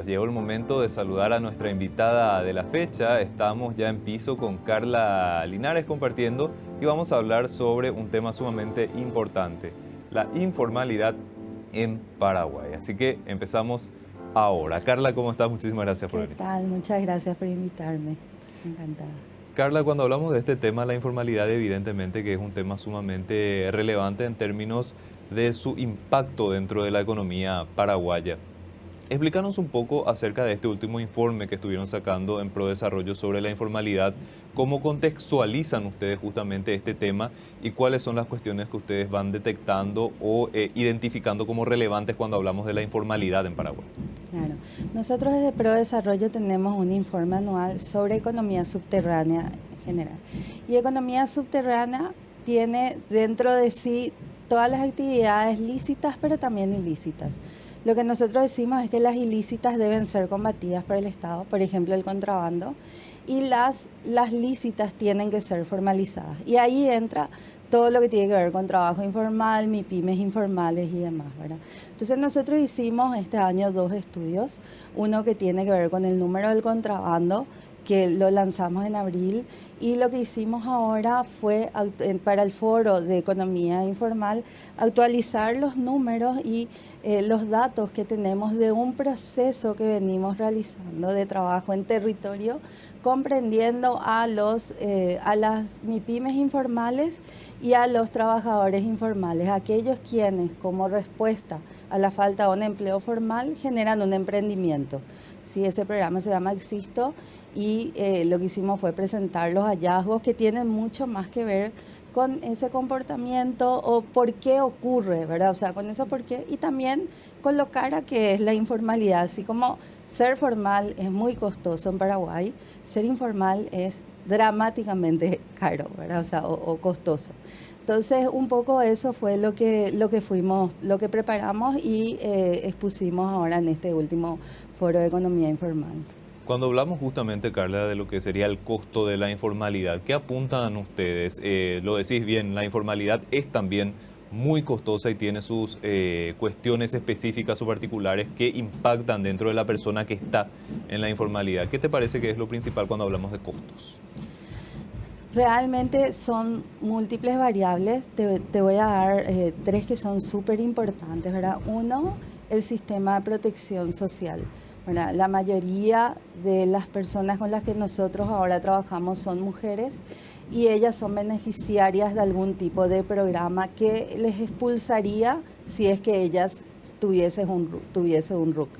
llegó el momento de saludar a nuestra invitada de la fecha. Estamos ya en piso con Carla Linares compartiendo y vamos a hablar sobre un tema sumamente importante, la informalidad en Paraguay. Así que empezamos ahora. Carla, ¿cómo estás? Muchísimas gracias por ¿Qué venir. tal? Muchas gracias por invitarme. Encantada. Carla, cuando hablamos de este tema, la informalidad, evidentemente que es un tema sumamente relevante en términos de su impacto dentro de la economía paraguaya. Explícanos un poco acerca de este último informe que estuvieron sacando en ProDesarrollo sobre la informalidad. ¿Cómo contextualizan ustedes justamente este tema y cuáles son las cuestiones que ustedes van detectando o identificando como relevantes cuando hablamos de la informalidad en Paraguay? Claro. Nosotros desde ProDesarrollo tenemos un informe anual sobre economía subterránea en general. Y economía subterránea tiene dentro de sí todas las actividades lícitas, pero también ilícitas. Lo que nosotros decimos es que las ilícitas deben ser combatidas por el Estado, por ejemplo el contrabando, y las lícitas tienen que ser formalizadas. Y ahí entra todo lo que tiene que ver con trabajo informal, MIPYMES informales y demás, ¿verdad? Entonces nosotros hicimos este año 2 estudios, uno que tiene que ver con el número del contrabando, que lo lanzamos en abril, y lo que hicimos ahora fue, para el foro de economía informal, actualizar los números y los datos que tenemos de un proceso que venimos realizando de trabajo en territorio, comprendiendo a las MIPYMES informales y a los trabajadores informales, aquellos quienes como respuesta a la falta de un empleo formal generan un emprendimiento. Sí, ese programa se llama Existo y lo que hicimos fue presentar los hallazgos que tienen mucho más que ver con ese comportamiento o por qué ocurre, ¿verdad? O sea, con eso por qué, y también con lo cara que es la informalidad, así como ser formal es muy costoso en Paraguay, ser informal es dramáticamente caro, ¿verdad? O sea, o costoso. Entonces, un poco eso fue lo que preparamos y expusimos ahora en este último foro de economía informal. Cuando hablamos justamente, Carla, de lo que sería el costo de la informalidad, ¿qué apuntan ustedes? Lo decís bien, la informalidad es también muy costosa y tiene sus cuestiones específicas o particulares que impactan dentro de la persona que está en la informalidad. ¿Qué te parece que es lo principal cuando hablamos de costos? Realmente son múltiples variables. Te voy a dar tres que son súper importantes, ¿verdad? Uno, el sistema de protección social, ¿verdad? La mayoría de las personas con las que nosotros ahora trabajamos son mujeres y ellas son beneficiarias de algún tipo de programa que les expulsaría si es que ellas tuviesen un RUC.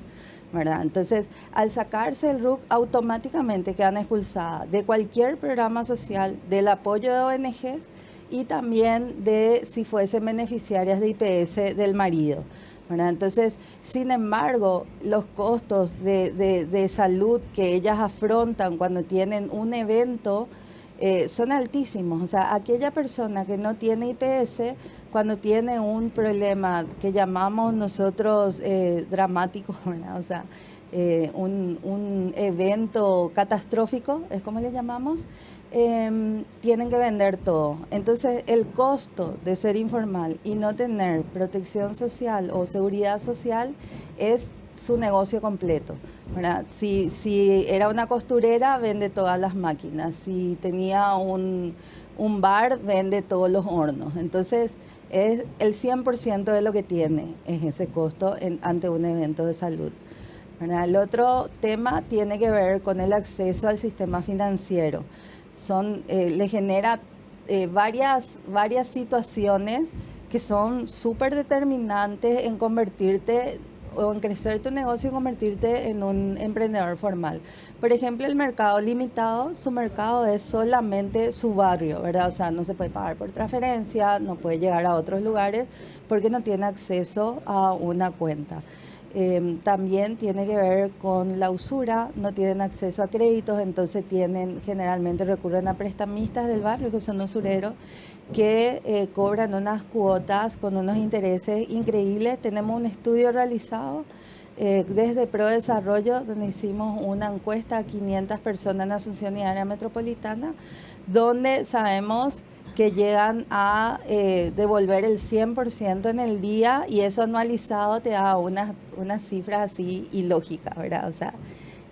¿Verdad? Entonces, al sacarse el RUC, automáticamente quedan expulsadas de cualquier programa social, del apoyo de ONGs y también de si fuesen beneficiarias de IPS del marido. ¿Verdad? Entonces, sin embargo, los costos de salud que ellas afrontan cuando tienen un evento son altísimos. O sea, aquella persona que no tiene IPS, cuando tiene un problema que llamamos nosotros dramático, ¿verdad? O sea, un evento catastrófico, es como le llamamos, tienen que vender todo. Entonces, el costo de ser informal y no tener protección social o seguridad social es su negocio completo, ¿verdad? Si era una costurera, vende todas las máquinas. Si tenía un bar, vende todos los hornos. Entonces, es el 100% de lo que tiene es ese costo ante un evento de salud, ¿verdad? El otro tema tiene que ver con el acceso al sistema financiero. Le genera varias situaciones que son súper determinantes en convertirte o en crecer tu negocio y convertirte en un emprendedor formal. Por ejemplo, el mercado limitado, su mercado es solamente su barrio, ¿verdad? O sea, no se puede pagar por transferencia, no puede llegar a otros lugares porque no tiene acceso a una cuenta. También tiene que ver con la usura, no tienen acceso a créditos, entonces generalmente recurren a prestamistas del barrio, que son usureros, que cobran unas cuotas con unos intereses increíbles. Tenemos un estudio realizado desde ProDesarrollo, donde hicimos una encuesta a 500 personas en Asunción y área metropolitana, donde sabemos que llegan a devolver el 100% en el día, y eso anualizado te da unas cifras así ilógicas, ¿verdad? O sea,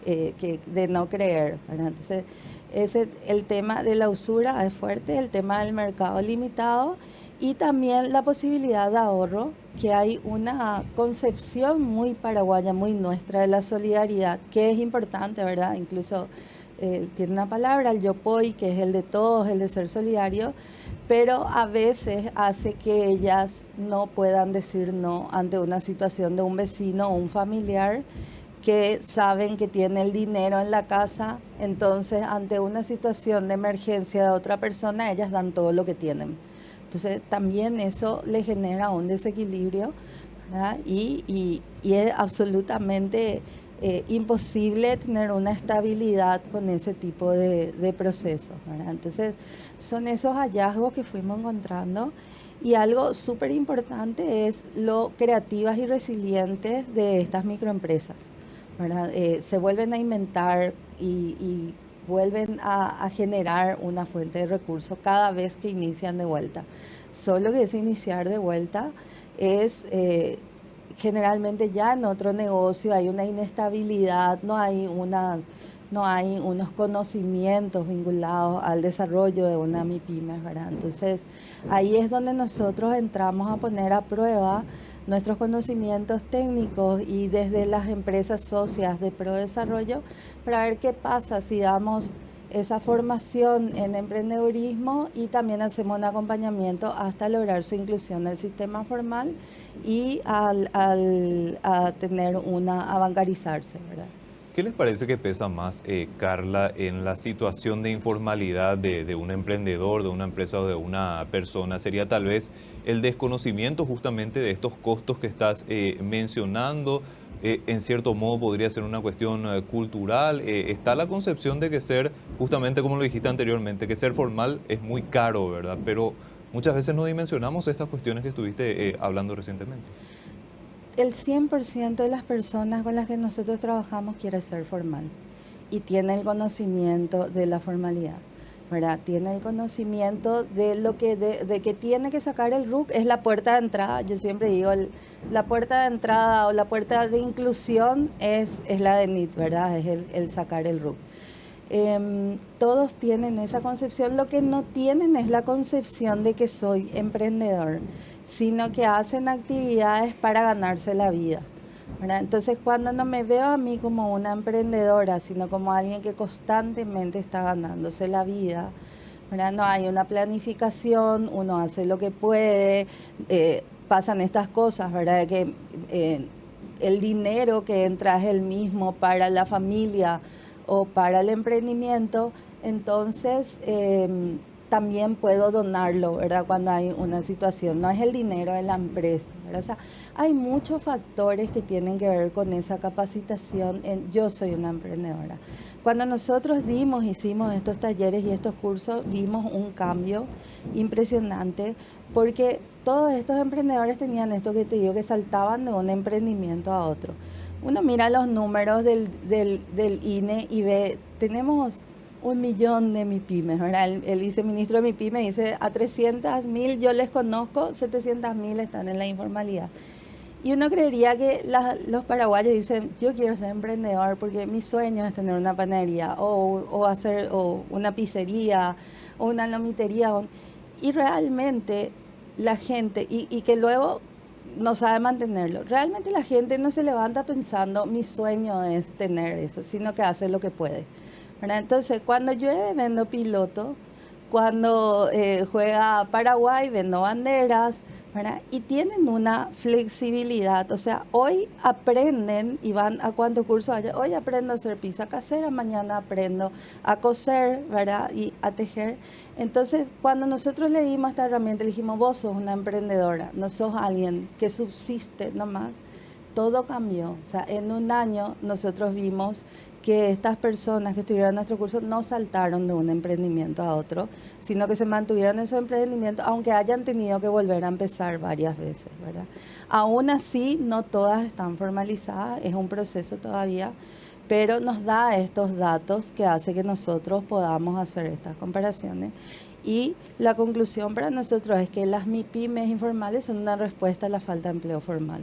que de no creer, ¿verdad? Entonces, el tema de la usura es fuerte, el tema del mercado limitado y también la posibilidad de ahorro, que hay una concepción muy paraguaya, muy nuestra de la solidaridad, que es importante, ¿verdad? Incluso tiene una palabra, el yopoy, que es el de todos, el de ser solidario, pero a veces hace que ellas no puedan decir no ante una situación de un vecino o un familiar que saben que tiene el dinero en la casa, entonces ante una situación de emergencia de otra persona, ellas dan todo lo que tienen. Entonces también eso le genera un desequilibrio, ¿verdad? Y es absolutamente imposible tener una estabilidad con ese tipo de procesos, ¿verdad? Entonces son esos hallazgos que fuimos encontrando. Y algo súper importante es lo creativas y resilientes de estas microempresas, ¿verdad? Se vuelven a inventar y vuelven a generar una fuente de recursos cada vez que inician de vuelta. Solo que ese iniciar de vuelta es generalmente ya en otro negocio, hay una inestabilidad, no hay unos conocimientos vinculados al desarrollo de una MIPYME, ¿verdad? Entonces, ahí es donde nosotros entramos a poner a prueba nuestros conocimientos técnicos y desde las empresas socias de Prodesarrollo para ver qué pasa si damos esa formación en emprendedurismo y también hacemos un acompañamiento hasta lograr su inclusión en el sistema formal y a bancarizarse, ¿verdad? ¿Qué les parece que pesa más, Carla, en la situación de informalidad de un emprendedor, de una empresa o de una persona? ¿Sería tal vez el desconocimiento justamente de estos costos que estás mencionando? En cierto modo podría ser una cuestión cultural. Está la concepción de que ser, justamente como lo dijiste anteriormente, que ser formal es muy caro, ¿verdad? Pero muchas veces no dimensionamos estas cuestiones que estuviste hablando recientemente. El 100% de las personas con las que nosotros trabajamos quiere ser formal y tiene el conocimiento de la formalidad, ¿verdad? Tiene el conocimiento de que tiene que sacar el RUC, es la puerta de entrada. Yo siempre digo, la puerta de entrada o la puerta de inclusión es la de NIT, ¿verdad? Es el sacar el RUC. Todos tienen esa concepción, lo que no tienen es la concepción de que soy emprendedor, sino que hacen actividades para ganarse la vida, ¿verdad? Entonces, cuando no me veo a mí como una emprendedora, sino como alguien que constantemente está ganándose la vida, ¿verdad? No hay una planificación, uno hace lo que puede, pasan estas cosas, ¿verdad? Que el dinero que entra es el mismo para la familia o para el emprendimiento, entonces también puedo donarlo, ¿verdad? Cuando hay una situación, no es el dinero de la empresa, ¿verdad? O sea, hay muchos factores que tienen que ver con esa capacitación en yo soy una emprendedora. Cuando nosotros hicimos estos talleres y estos cursos, vimos un cambio impresionante porque todos estos emprendedores tenían esto que te digo, que saltaban de un emprendimiento a otro. Uno mira los números del INE y ve, tenemos 1 millón de MIPYMES, ¿verdad? El viceministro de MIPYME dice, a 300.000 yo les conozco, 700.000 están en la informalidad. Y uno creería que los paraguayos dicen, yo quiero ser emprendedor porque mi sueño es tener una panadería o hacer una pizzería o una lomitería. Y realmente la gente, y que luego no sabe mantenerlo. Realmente la gente no se levanta pensando, mi sueño es tener eso, sino que hace lo que puede, ¿verdad? Entonces, cuando llueve, vendo piloto. Cuando juega Paraguay, vendo banderas, ¿verdad? Y tienen una flexibilidad. O sea, hoy aprenden y van a cuántos cursos hay. Hoy aprendo a hacer pizza casera, mañana aprendo a coser, ¿verdad? Y a tejer. Entonces, cuando nosotros le dimos esta herramienta, le dijimos, vos sos una emprendedora, no sos alguien que subsiste nomás. Todo cambió. O sea, en un año nosotros vimos que estas personas que estuvieron en nuestro curso no saltaron de un emprendimiento a otro, sino que se mantuvieron en su emprendimiento, aunque hayan tenido que volver a empezar varias veces, ¿verdad? Aún así, no todas están formalizadas, es un proceso todavía, pero nos da estos datos que hace que nosotros podamos hacer estas comparaciones. Y la conclusión para nosotros es que las MIPYMES informales son una respuesta a la falta de empleo formal,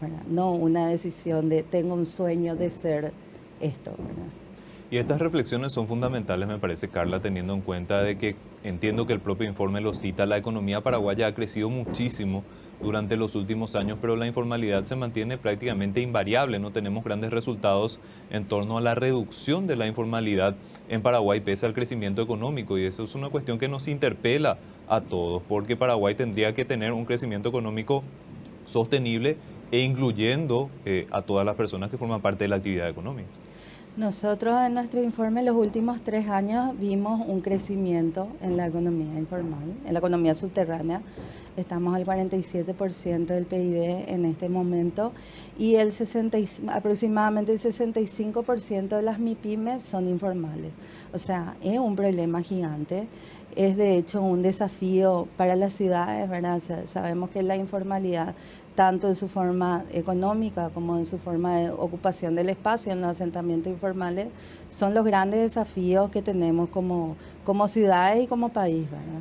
¿verdad? No una decisión de tengo un sueño de ser esto, ¿verdad? Y estas reflexiones son fundamentales, me parece, Carla, teniendo en cuenta de que entiendo que el propio informe lo cita, la economía paraguaya ha crecido muchísimo durante los últimos años, pero la informalidad se mantiene prácticamente invariable. No tenemos grandes resultados en torno a la reducción de la informalidad en Paraguay pese al crecimiento económico. Y eso es una cuestión que nos interpela a todos, porque Paraguay tendría que tener un crecimiento económico sostenible e incluyendo a todas las personas que forman parte de la actividad económica. Nosotros en nuestro informe los últimos 3 años vimos un crecimiento en la economía informal, en la economía subterránea. Estamos al 47% del PIB en este momento y aproximadamente el 65% de las MIPYMES son informales. O sea, es un problema gigante. Es de hecho un desafío para las ciudades, ¿verdad? Sabemos que la informalidad, tanto en su forma económica como en su forma de ocupación del espacio en los asentamientos informales, son los grandes desafíos que tenemos como ciudades y como país, ¿verdad?